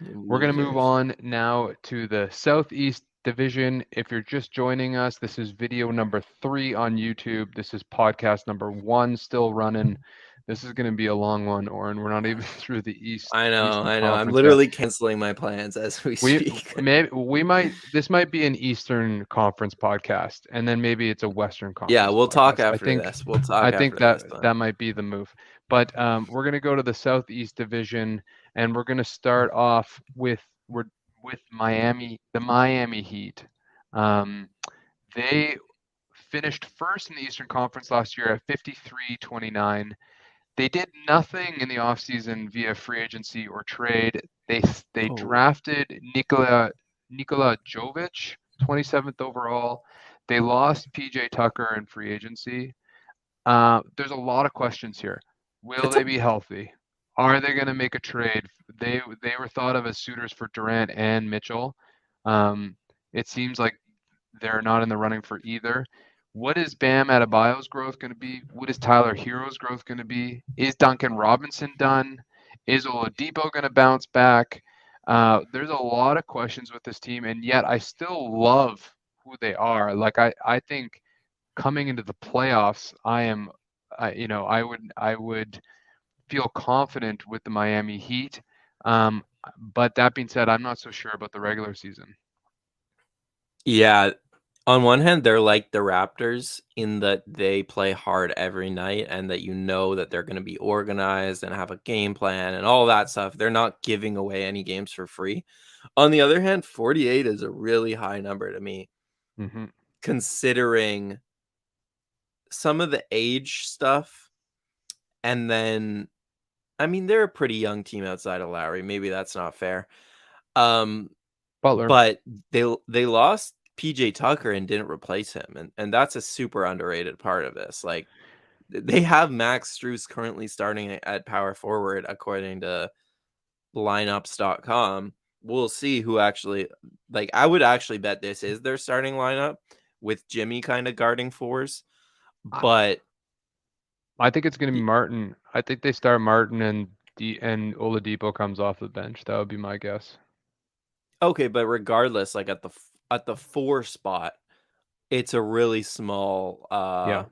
We're going to move Losers. on now to the Southeast Division. If you're just joining us, this is video number 3 on YouTube. This is podcast number 1 still running. This is going to be a long one, Oren. We're not even through the I know. Eastern I'm Conference yet. literally canceling my plans as we speak. This might be an Eastern Conference podcast, and then maybe it's a Western Yeah, Conference we'll talk podcast. after this. We'll I talk think after that this one. that might be the move. But we're going to go to the Southeast Division, and we're going to start off with Miami, the Miami Heat. Um, they finished first in the Eastern Conference last year at 53-29. They did nothing in the offseason via free agency or trade. They Oh, drafted Nikola Jovic, 27th overall. They lost PJ Tucker in free agency. There's a lot of questions here. Will it's they a be healthy? Are they going to make a trade? They were thought of as suitors for Durant and Mitchell. Um, it seems like they're not in the running for either. What is Bam Adebayo's growth going to be? What is Tyler Hero's growth going to be? Is Duncan Robinson done? Is Oladipo going to bounce back? There's a lot of questions with this team, and yet I still love who they are. Like I think coming into the playoffs, I would feel confident with the Miami Heat. Um, but that being said, I'm not so sure about the regular season. Yeah. On one hand, they're like the Raptors in that they play hard every night and that you know that they're going to be organized and have a game plan and all that stuff. They're not giving away any games for free. On the other hand, 48 is a really high number to me, Mm-hmm. considering some of the age stuff. And then, I mean, they're a pretty young team outside of Lowry. Maybe that's not fair. Um, Butler. but they lost PJ Tucker and didn't replace him, and that's a super underrated part of this. Like they have Max Strus currently starting at power forward according to lineups.com. We'll see who actually like I would actually bet this is their starting lineup with Jimmy kind of guarding fours, I, but I think it's going to be Martin. I think they start Martin and Oladipo comes off the bench. That would be my guess. okay, but regardless, like at the 4 spot, it's a really small Yeah.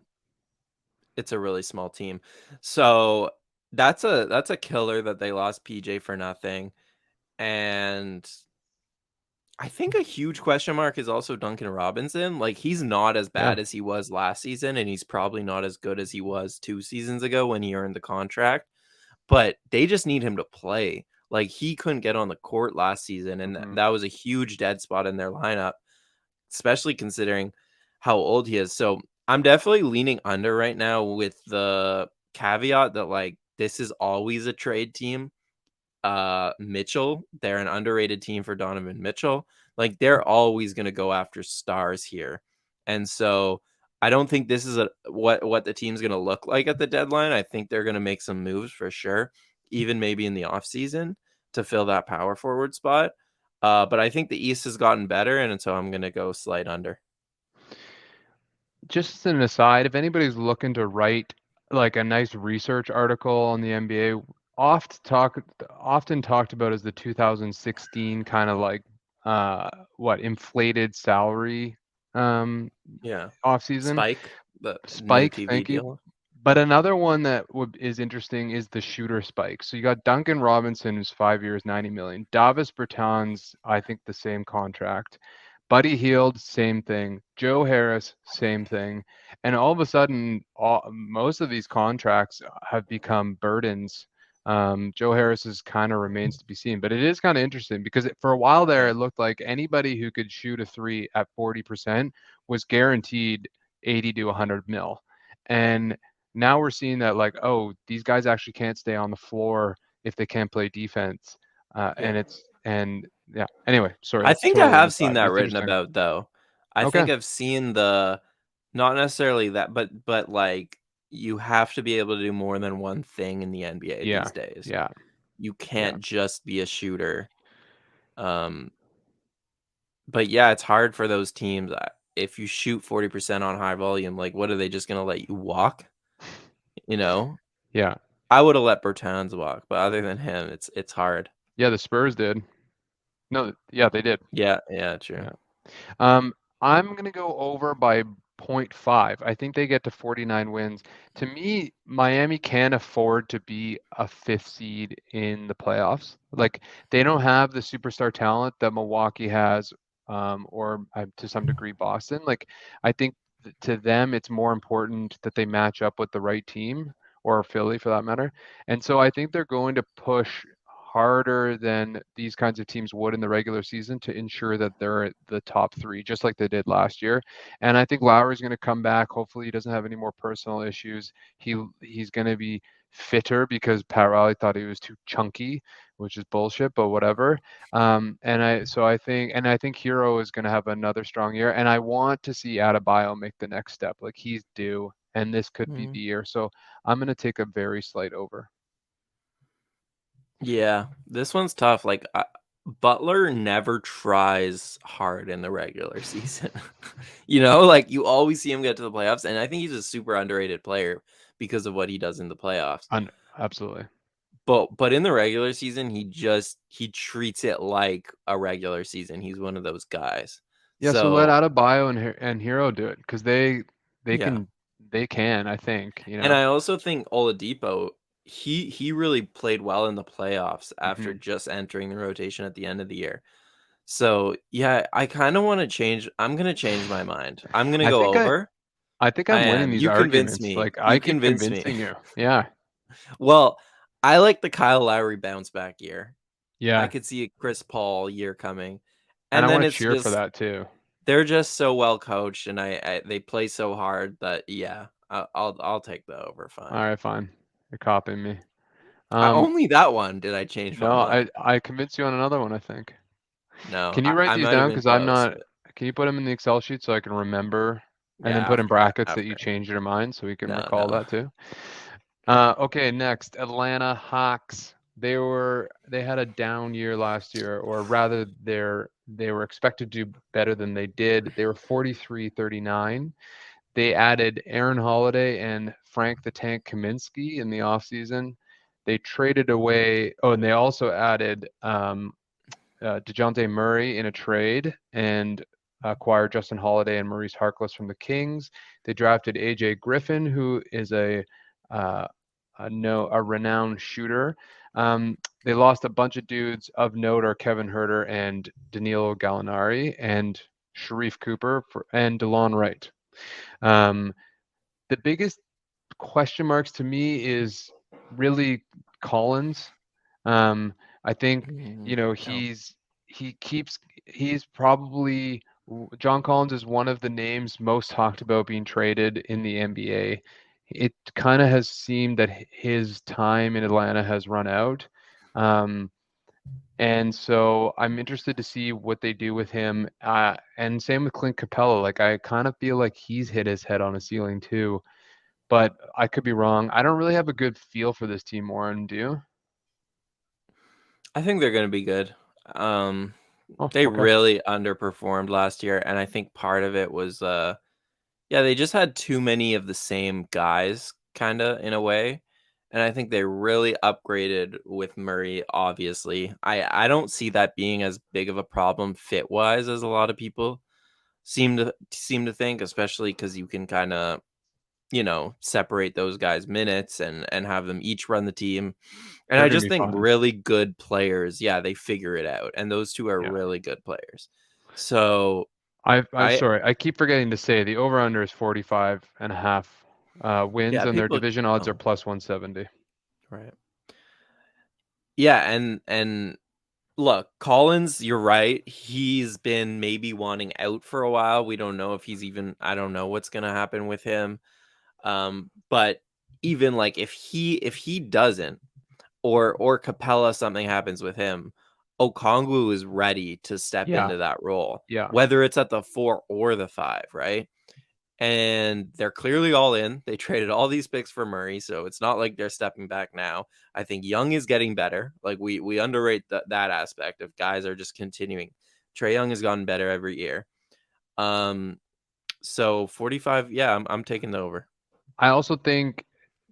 it's a really small team. So that's a killer that they lost PJ for nothing. And I think a huge question mark is also Duncan Robinson. Like he's not as Yeah. bad as he was last season, and he's probably not as good as he was 2 seasons ago when he earned the contract. But they just need him to play. Like he couldn't get on the court last season, and Mm-hmm. that was a huge dead spot in their lineup, especially considering how old he is. So I'm definitely leaning under right now with the caveat that like this is always a trade team. Mitchell, they're an underrated team for Donovan Mitchell. Like they're always going to go after stars here. And so I don't think this is what the team's going to look like at the deadline. I think they're going to make some moves for sure, even maybe in the offseason to fill that power forward spot. But I think the East has gotten better, and so I'm going to go slight under. Just as an aside, if anybody's looking to write like a nice research article on the NBA, often talked about as the 2016 kind of like inflated salary um Yeah. offseason Spike, the new spike, TV thank you. deal. But another one that is interesting is the shooter spike. So you got Duncan Robinson, who's 5 years, 90 million. Davis Bertans, I think the same contract. Buddy Hield, same thing. Joe Harris, same thing. And all of a sudden, most of these contracts have become burdens. Joe Harris's kind of remains to be seen, but it is kind of interesting because for a while there, Yeah. it looked like anybody who could shoot a three at 40% was guaranteed 80 to 100 mil. And now we're seeing that like, oh, these guys actually can't stay on the floor if they can't play defense. Yeah. And yeah. Anyway, sorry, I that's think I totally an have seen aside, but that it's written interesting. about though. I Okay. think I've seen the not necessarily that, but like you have to be able to do more than one thing in the NBA Yeah. these days. Yeah. You Yeah. can't just be a shooter. Um, but yeah, it's hard for those teams. If you shoot 40% on high volume, like what are they just gonna let you walk? You know, Yeah. I would have let Bertans walk, but other than him, it's hard. Yeah. The Spurs did. No, yeah, they did. Yeah, true. Yeah. Um, I'm going to go over by point 0.5. I think they get to 49 wins. To me, Miami can afford to be a fifth seed in the playoffs. Like they don't have the superstar talent that Milwaukee has, or to some degree Boston. Like I think to them, it's more important that they match up with the right team or Philly for that matter. And so I think they're going to push harder than these kinds of teams would in the regular season to ensure that they're at the top three, just like they did last year. And I think Lowry's going to come back. Hopefully, he doesn't have any more personal issues. He's going to be fitter because Pat Riley thought he was too chunky, which is bullshit, but whatever. I think Hero is going to have another strong year, and I want to see Adebayo make the next step. Like he's due, and this could be Mhm. the year. So I'm going to take a very slight over. Yeah, this one's tough. Like Butler never tries hard in the regular season. Like you always see him get to the playoffs, and I think he's a super underrated player because of what he does in the playoffs. Absolutely. But in the regular season, he treats it like a regular season. He's one of those guys. Yeah, so let So Adebayo and Hero do it because they yeah, can they can, I think, you and know. I also think Oladipo he really played well in the playoffs after Hmm. just entering the rotation at the end of the year. So yeah, I kind of want to change. I'm gonna change my mind. I'm gonna I go think I over. I think I I'm winning am. these You convince arguments. me. Like I You keep convince me. convincing you. Yeah. Well, I like the Kyle Lowry bounce back year. I Yeah. could see a Chris Paul year coming. And I And then want to it's cheer for just that too. they're just so well coached and they play so hard that yeah, I'll take the over All fine. right, fine. You're copying me. Um, Only that one did I change my no, mind. I convinced you on another one, I think. No, Can you write I these might have down? been Because I'm close, not. but Can you put them in the Excel sheet so I can remember, and yeah, then put in after brackets that you after. changed your mind so we can No, recall no. that too? Okay, next, Atlanta Hawks. They had a down year last year, or rather they were expected to do better than they did. They were 43-39. They added Aaron Holiday and Frank the Tank Kaminsky in the offseason. They traded away, oh, and they also added DeJounte Murray in a trade and acquired Justin Holiday and Maurice Harkless from the Kings. They drafted AJ Griffin, who is uh, a renowned shooter. They lost a bunch of dudes of note are Kevin Herter and Danilo Gallinari and Sharif Cooper and DeLon Wright. Um, the biggest question marks to me is really Collins. Um, I think Mm, no. he keeps he's probably John Collins is one of the names most talked about being traded in the NBA. It kind of has seemed that his time in Atlanta has run out. Um, and so I'm interested to see what they do with him. And same with Clint Capella. Like I kind of feel like he's hit his head on a ceiling too, but I could be wrong. I don't really have a good feel for this team, Warren. Do you? I think they're gonna be good. Um, Oh, they okay. really underperformed last year, and I think part of it was yeah, they just had too many of the same guys, kinda in a way. And I think they really upgraded with Murray, obviously. I don't see that being as big of a problem fit wise as a lot of people seem to think, especially because you can kind of, separate those guys' minutes and have them each run the team. And They're I gonna just be think fine. really good players, yeah, they figure it out. And those two are Yeah. really good players. So I'm I sorry. I keep forgetting to say the over under is 45 and a half wins, yeah, and their people division odds are oh, plus 170. right. Yeah, and look, Collins, you're right. He's been maybe wanting out for a while. We don't know if he's even I don't know what's gonna happen with him. But even like if he doesn't or Capella something happens with him, Okongwu is ready to step Yeah. into that role, Yeah. whether it's at the 4 or the 5, right? And they're clearly all in. They traded all these picks for Murray, so it's not like they're stepping back now. I think Young is getting better. Like we underrate that aspect of guys are just continuing. Trey Young has gotten better every year. Um, so 45, yeah, I'm taking the over. I also think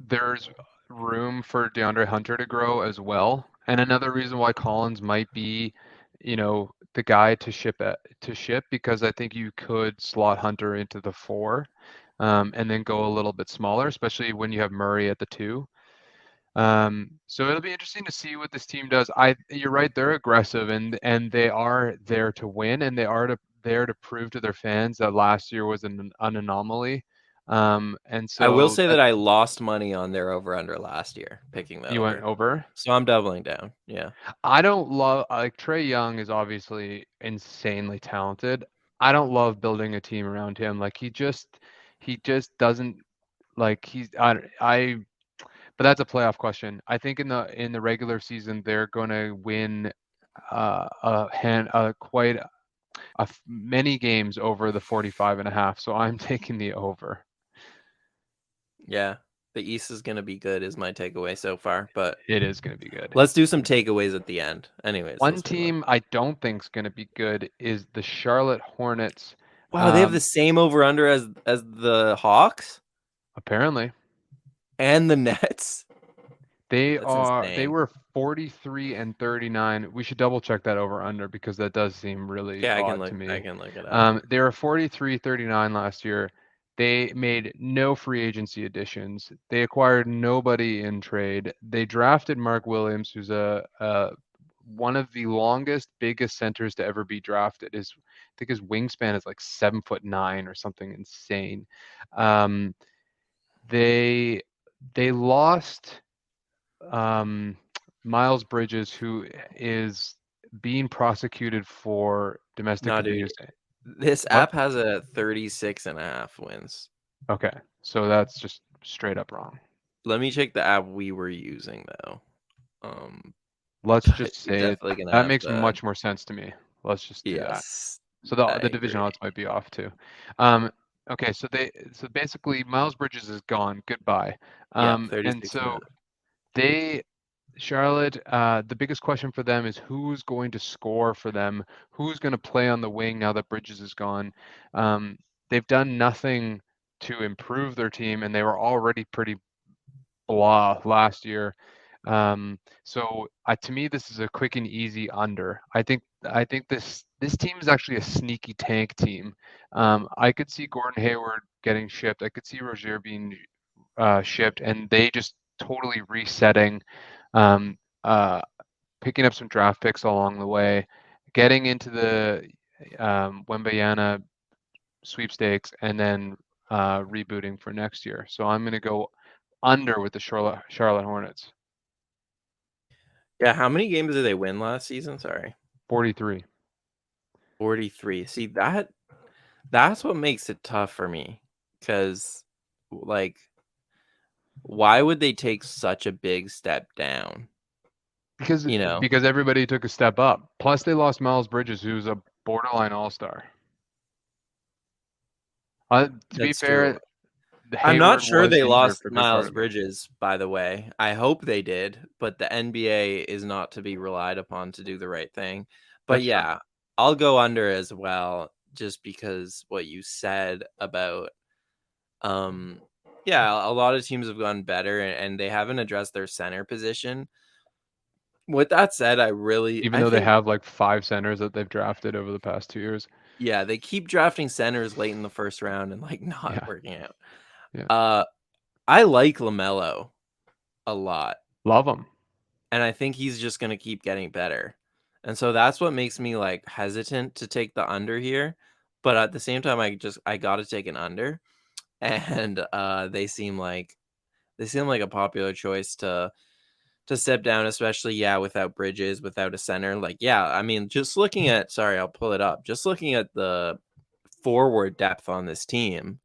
there's room for DeAndre Hunter to grow as well. And another reason why Collins might be, the guy to ship because I think you could slot Hunter into the four, and then go a little bit smaller, especially when you have Murray at the two. So it'll be interesting to see what this team does. You're right, they're aggressive and they are there to win and they are there to prove to their fans that last year was an anomaly. And I will so say that that I lost money on their over/under last year, picking the you went over. over. So I'm doubling down. Yeah. I don't love like Trey Young is obviously insanely talented. I don't love building a team around him. Like he just doesn't like he's I but that's a playoff question. I think in the regular season they're going to win quite many games over the 45 and a half. So I'm taking the over. Yeah. The East is going to be good is my takeaway so far, but It is going to be good. let's do some takeaways at the end. Anyways, One let's move on. team I don't think is going to be good is the Charlotte Hornets. Wow, they have the Um, same over/under as the Hawks apparently and the Nets. That's they insane. were 43 and 39. We should double check that over under because that does seem really Yeah, odd to I me. can look it up. They were 43-39 last year. They made no free agency additions. They acquired nobody in trade. They drafted Mark Williams, who's a one of the longest, biggest centers to ever be drafted. I think his wingspan is like 7'9" or something insane. Um, they they lost um, Miles Bridges, who is being prosecuted for domestic No, dude. abuse. This What? app has a 36.5 wins. Okay, so that's just straight up wrong. Let me check the app we were using though. Let's But just you're say it. definitely gonna That have makes to. much more sense to me. Let's just do that. Yes, So the I the division agree. odds might be off too. Um, okay, so basically Miles Bridges is gone. Goodbye. Yeah, And 36 and a so half. they Charlotte, the biggest question for them is who's going to score for them? Who's going to play on the wing now that Bridges is gone? Um, they've done nothing to improve their team, and they were already pretty blah last year. So to me, this is a quick and easy under. I think this team is actually a sneaky tank team. I could see Gordon Hayward getting shipped. I could see Rozier being shipped, and they just totally resetting, um, uh, picking up some draft picks along the way, getting into the Wembayana sweepstakes, and then rebooting for next year. So I'm going to go under with the Charlotte Hornets, Yeah, how many games did they win last season? Sorry. 43. 43. See, that's what makes it tough for me. Because, like, why would they take such a big step down? Because You know? because everybody took a step up. Plus they lost Miles Bridges, who's a borderline all-star. To be That's true. fair, the I'm not Hayward sure was they injured lost for a big part Miles of it. Bridges, by the way. I hope they did, but the NBA is not to be relied upon to do the right thing. But That's true. yeah, I'll go under as well, just because what you said about um yeah, a lot of teams have gone better and they haven't addressed their center position. With that said, Even I though they think have like 5 centers that they've drafted over the past 2 years. yeah, they keep drafting centers late in the first round and like not Yeah, working out. yeah. Uh I like LaMelo a lot. Love them. And I think he's just going to keep getting better. And so that's what makes me like hesitant to take the under here. But at the same time, I got to take an under, and they seem like a popular choice to step down, especially yeah without Bridges, without a center. Like yeah, I mean just looking at sorry, I'll pull it up. Just looking at the forward depth on this team,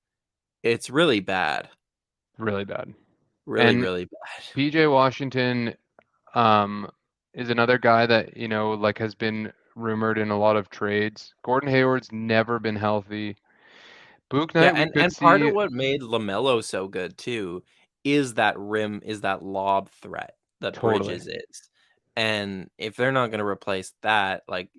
it's really bad, Really bad. really And really bad. PJ Washington um, is another guy that, like has been rumored in a lot of trades. Gordon Hayward's never been healthy. Book Yeah, Knight, we could and part of see what made LaMelo so good too is that lob threat that totally. Bridges is. And if they're not going to replace that, like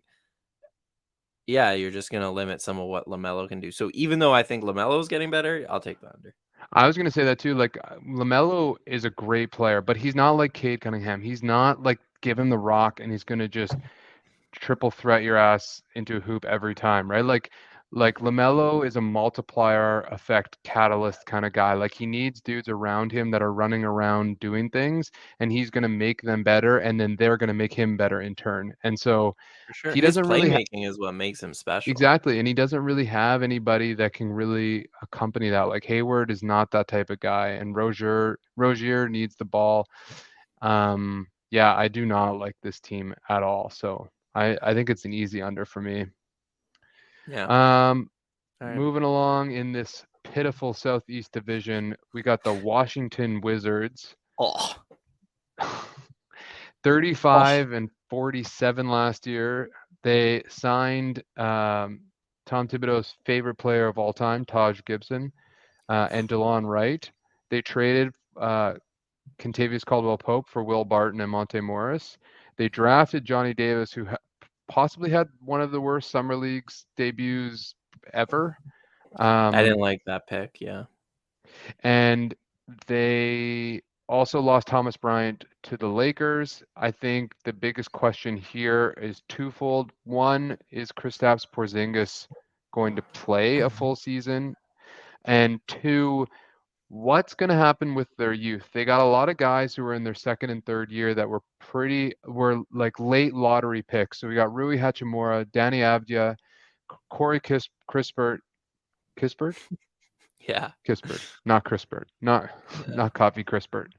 yeah, you're just going to limit some of what LaMelo can do. So even though I think LaMelo is getting better, I'll take the under. I was going to say that too. Like LaMelo is a great player, but he's not like Cade Cunningham. He's not like give him the rock and he's going to just triple threat your ass into a hoop every time, right? Like LaMelo is a multiplier effect catalyst kind of guy. Like he needs dudes around him that are running around doing things, and he's going to make them better, and then they're going to make him better in turn. And so For sure. he His doesn't really playmaking is what makes him special. exactly, and he doesn't really have anybody that can really accompany that. Like Hayward is not that type of guy, and Rozier needs the ball. Yeah, I do not like this team at all. So I think it's an easy under for me. Yeah. Um, All right. moving along in this pitiful Southeast Division, we got the Washington Wizards, Oh. 35 and 47 last year. They signed Tom Thibodeau's favorite player of all time, Taj Gibson, and DeLon Wright. They traded Kentavious Caldwell-Pope for Will Barton and Monte Morris. They drafted Johnny Davis, who possibly had one of the worst summer leagues debuts ever. I didn't like that pick. Yeah. And they also lost Thomas Bryant to the Lakers. I think the biggest question here is twofold. One, is Kristaps Porzingis going to play a full season? And two, what's going to happen with their youth? They got a lot of guys who were in their second and third year that were like late lottery picks. So we got Rui Hachimura, Danny Avdia, Corey Kispert, Kispert? Yeah. Kispert, not Crispert, not Yeah. not Coffee Crispert.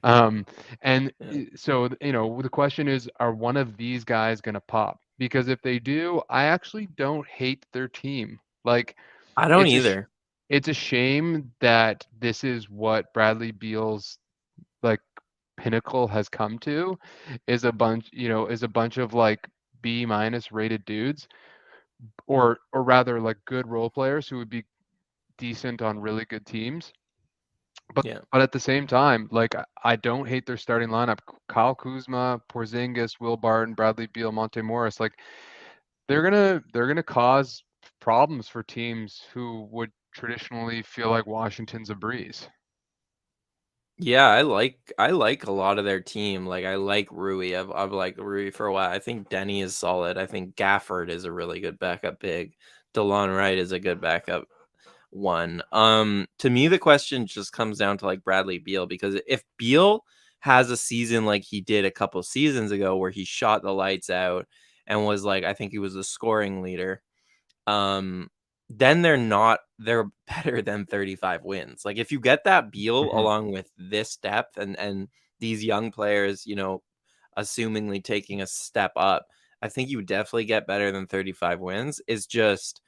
And Yeah. so the question is, are one of these guys going to pop? Because if they do, I actually don't hate their team. Like I don't it's either. it's a shame that this is what Bradley Beal's like pinnacle has come to, is a bunch of like B minus rated dudes, or rather like good role players who would be decent on really good teams. But Yeah. but at the same time, like I don't hate their starting lineup. Kyle Kuzma, Porzingis, Will Barton, Bradley Beal, Monte Morris. Like they're gonna cause problems for teams who would traditionally feel like Washington's a breeze. Yeah, I like a lot of their team. Like I like Rui. I've liked Rui for a while. I think Denny is solid. I think Gafford is a really good backup big. DeLon Wright is a good backup one. To me the question just comes down to like Bradley Beal, because if Beal has a season like he did a couple seasons ago where he shot the lights out and was like, I think he was the scoring leader, um then they're better than 35 wins. Like if you get that Beal Mhm. along with this depth and these young players, assumingly taking a step up, I think you definitely get better than 35 wins. It's just,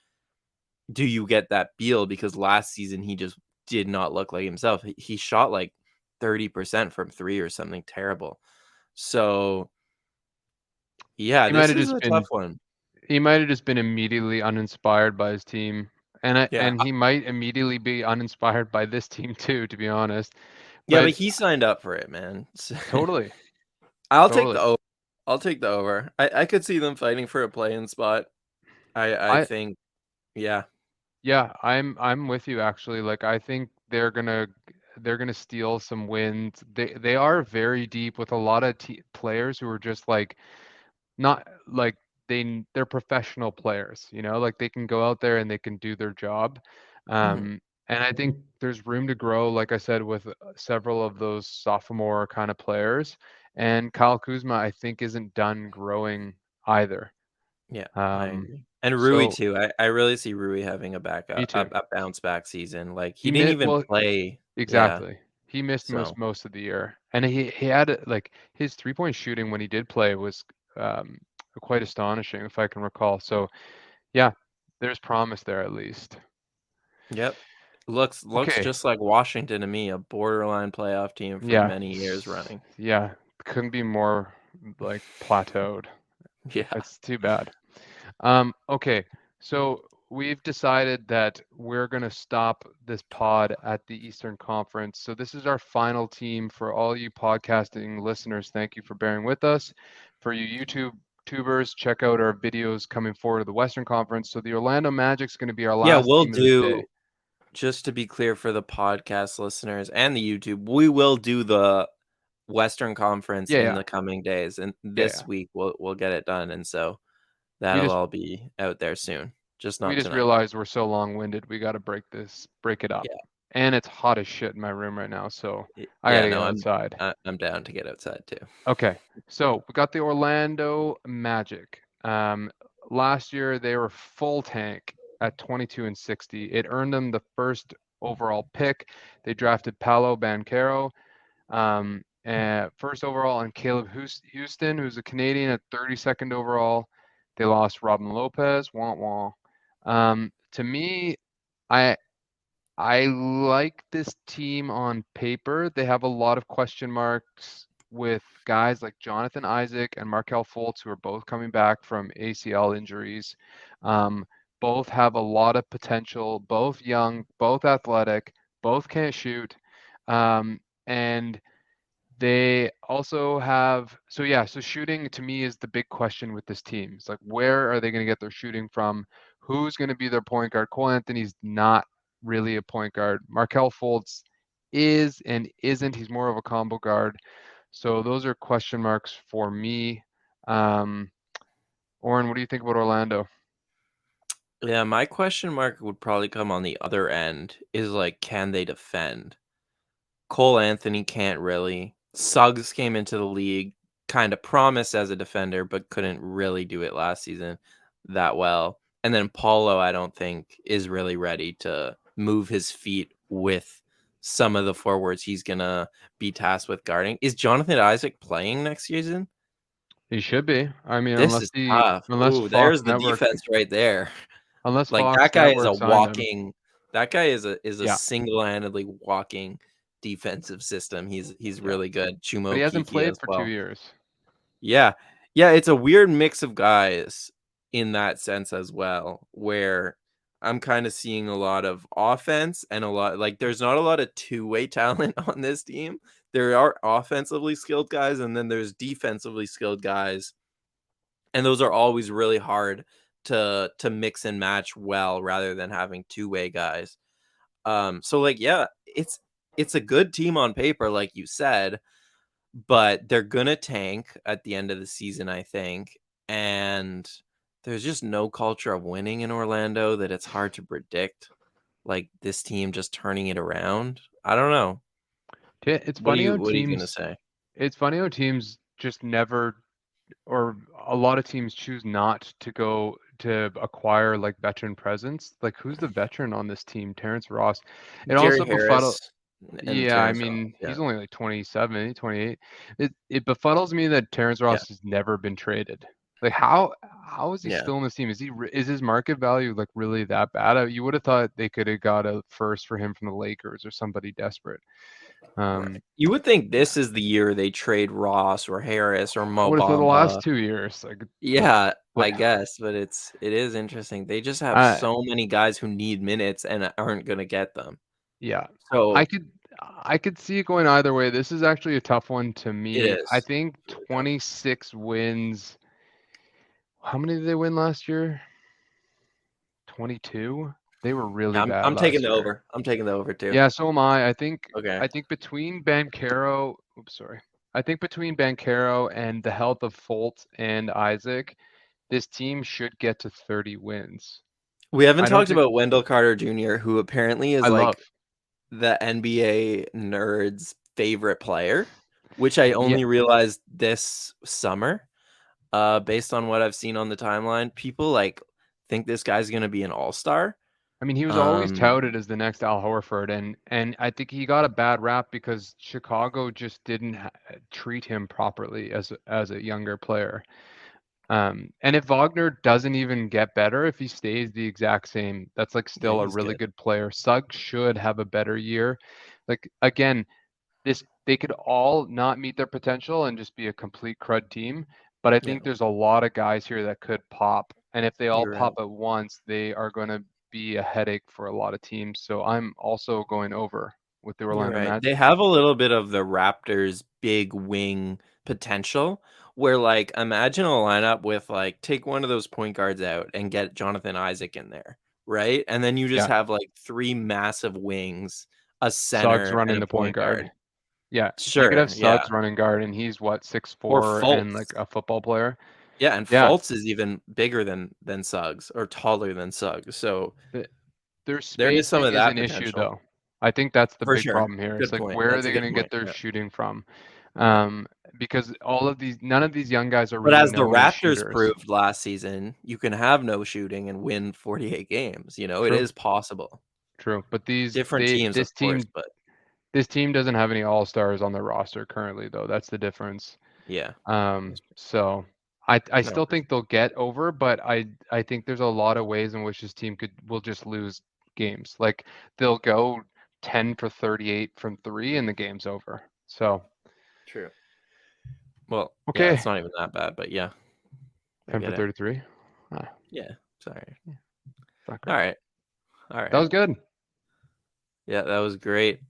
do you get that Beal? Because last season he just did not look like himself. He shot like 30% from three or something terrible. So yeah, He might this have is just a tough been one. he might have just been immediately uninspired by his team. Yeah. And he might immediately be uninspired by this team too, to be honest. Yeah, But but he signed up for it, man. totally, I'll take the totally. over. I'll take the over. I could see them fighting for a play-in spot. I I think, yeah. Yeah, I'm with you actually. Like I think they're gonna steal some wins. They are very deep with a lot of players who are just like not like they're professional players, like they can go out there and they can do their job. Mhm. And I think there's room to grow, like I said, with several of those sophomore kind of players. And Kyle Kuzma, I think, isn't done growing either. Yeah, I Um, agree. And Rui so too. I really see Rui having a me too. a bounce back season. Like he He didn't missed even well, play. Yeah. exactly. He missed most So, most of the year, and he had like his 3-point shooting when he did play was um, quite astonishing, if I can recall. So yeah, there's promise there at least. yep. Looks Okay, just like Washington to me, a borderline playoff team for yeah, many years running. yeah, couldn't be more like plateaued. Yeah. It's too bad. Okay, so we've decided that we're going to stop this pod at the Eastern Conference. So this is our final team for all you podcasting listeners. Thank you for bearing with us. For you YouTube tubers, check out our videos coming forward to the Western Conference. So the Orlando Magic's going to be our Yeah, last we'll team of the day. do, just to be clear for the podcast listeners and the YouTube, we will do the Western Conference Yeah, in yeah, the coming days, and yeah, this yeah. week we'll get it done, and so We that'll just all be out there soon, just we not just tonight. realized we're so long-winded. We got to break it up. Yeah. And it's hot as shit in my room right now, so I got Yeah, to get no, outside. I'm down to get outside too. Okay, so we got the Orlando Magic. Last year they were full tank at 22 and 60. It earned them the first overall pick. They drafted Paolo Banchero, and first overall, and Caleb Houston, who's a Canadian, at 32nd overall. They lost Robin Lopez. Wah wah. To me, I I like this team on paper. They have a lot of question marks with guys like Jonathan Isaac and Markel Fultz, who are both coming back from ACL injuries. Um, both have a lot of potential, both young, both athletic, both can't shoot. And they also have, so yeah, so shooting to me is the big question with this team. It's like, where are they going to get their shooting from? Who's going to be their point guard? Cole Anthony's not really a point guard. Markel Fultz is and isn't. He's more of a combo guard. So those are question marks for me. Um, Oren, what do you think about Orlando? Yeah, my question mark would probably come on the other end is like, can they defend? Cole Anthony can't really. Suggs came into the league kind of promised as a defender, but couldn't really do it last season that well. And then Paulo, I don't think, is really ready to move his feet with some of the forwards he's gonna be tasked with guarding. Is Jonathan Isaac playing next season? He should be. I mean, This is tough. unless Ooh, Fox there's the Network defense right there. unless Like Fox that guy is a Network signed him. walking that guy is a Yeah, single-handedly walking defensive system. He's yeah. really good. But he Chumo hasn't Kiki played as for two well. years. Yeah. Yeah, it's a weird mix of guys in that sense as well, where I'm kind of seeing a lot of offense and a lot like there's not a lot of two-way talent on this team. There are offensively skilled guys and then there's defensively skilled guys, and those are always really hard to mix and match well rather than having two-way guys. So like yeah, it's a good team on paper like you said, but they're gonna tank at the end of the season, I think. And there's just no culture of winning in Orlando that it's hard to predict. Like this team just turning it around. I don't know. Yeah, What are you gonna say? it's funny how teams just never, or a lot of teams choose not to go to acquire like veteran presence. Like who's the veteran on this team? Terrence Ross. It Gary also befuddle. Harris and Yeah, I Terrence Ross. mean, Yeah. he's only like 27, 28. It befuddles me that Terrence Yeah. Ross has never been traded. Like how is he Yeah. still in this team? Is his market value like really that bad? You would have thought they could have got a first for him from the Lakers or somebody desperate. Right. You would think this is the year they trade Ross or Harris or I Mo would have thought the last Bamba. 2 years, like, Yeah, but I guess, but it is interesting. They just have uh, so many guys who need minutes and aren't gonna get them. yeah, I So could I could see it going either way. This is actually a tough one to it me. I is. think It's really tough. 26 wins. How many did they win last year? 22? They were really Yeah, bad I'm taking last the year. over. I'm taking the over too. Yeah, so am I. Okay. I think between Bancaro, oops, sorry. I think between Bancaro and the health of Folt and Isaac, this team should get to 30 wins. We haven't I don't talked think about Wendell Carter Jr., who apparently I is love. like the NBA nerds' favorite player, which I Yeah, only realized this summer, based on what I've seen on the timeline. People like think this guy's gonna be an all-star. I mean, he was always Um, touted as the next Al Horford, and I think he got a bad rap because Chicago just didn't treat him properly as a younger player. And if Wagner doesn't even get better, if he stays the exact same, that's like yeah, still a he's really good. good player. Suggs should have a better year. Like again, this they could all not meet their potential and just be a complete crud team. But I Yeah, think there's a lot of guys here that could pop. And if they all you're pop right. at once, they are going to be a headache for a lot of teams. So I'm also going over with the You're Orlando right. They Magic. have a little bit of the Raptors' big wing potential, where like imagine a lineup with like take one of those point guards out and get Jonathan Isaac in there, right? And then you just Yeah, have like three massive wings, a Suggs center, and running a the point point guard. guard. Yeah, you could Sure, have yeah. Suggs running guard, and he's what, Or 6'4" and like Fultz. a football player. Yeah, and Yeah, Fultz is even bigger than Suggs or taller than Suggs. So the, their there is some spacing of is that an issue, potential. though. I think that's the For big sure. problem here. It's Good like, point. where are That's they a going good to get point. their Yeah. shooting from? Yeah. Because none of these young guys are But really as the known as Raptors shooters. proved last season, you can have no shooting and win 48 games. It True, is possible. true. But Different teams, of course, but this team doesn't have any all-stars on their roster currently, though. That's the difference. yeah. So I No, still think they'll get over, but I think there's a lot of ways in which this team will just lose games. Like they'll go 10 for 38 from three and the game's over. So true. Well, yeah, okay, it's not even that bad, but yeah, I 10 for get it. 33. Ah, Yeah. Sorry. it's not All great. right. All That right. was good. Yeah, that was great.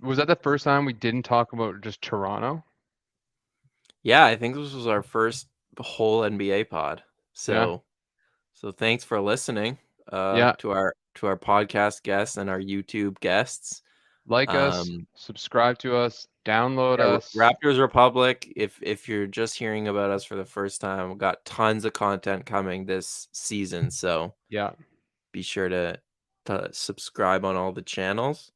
Was that the first time we didn't talk about just Toronto? Yeah, I think this was our first whole NBA pod. Yeah. So thanks for listening Yeah. to our podcast guests and our YouTube guests. Like us, Um subscribe to us, download yeah, us. Raptors Republic, if you're just hearing about us for the first time, we've got tons of content coming this season, so Yeah. be sure to subscribe on all the channels.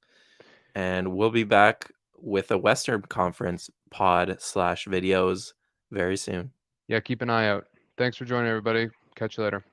And we'll be back with a Western Conference pod / videos very soon. Yeah, keep an eye out. Thanks for joining everybody. Catch you later.